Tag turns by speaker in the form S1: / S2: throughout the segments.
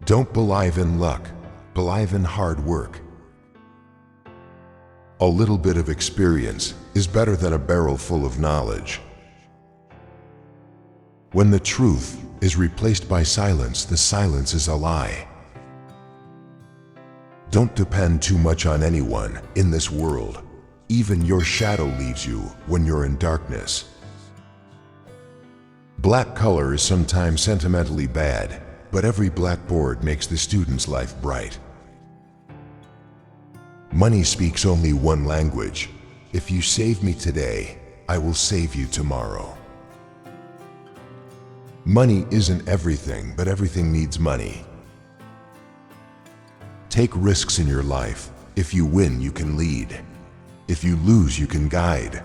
S1: Don't believe in luck, believe in hard work. A little bit of experience is better than a barrel full of knowledge. When the truth is replaced by silence, the silence is a lie. Don't depend too much on anyone in this world. Even your shadow leaves you when you're in darkness. Black color is sometimes sentimentally bad, but every blackboard makes the student's life bright. Money speaks only one language. If you save me today, I will save you tomorrow. Money isn't everything, but everything needs money. Take risks in your life. If you win, you can lead. If you lose, you can guide.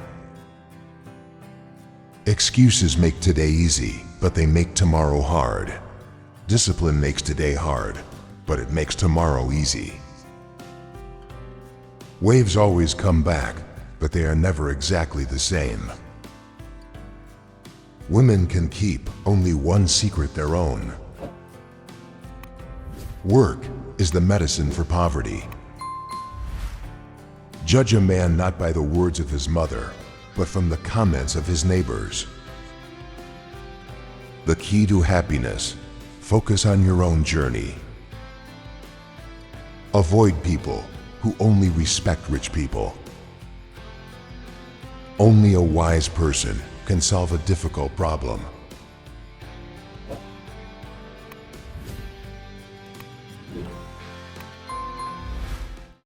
S1: Excuses make today easy, but they make tomorrow hard. Discipline makes today hard, but it makes tomorrow easy. Waves always come back, but they are never exactly the same. Women can keep only one secret their own. Work is the medicine for poverty. Judge a man not by the words of his mother, but from the comments of his neighbors. The key to happiness: focus on your own journey. Avoid people who only respect rich people. Only a wise person can solve a difficult problem.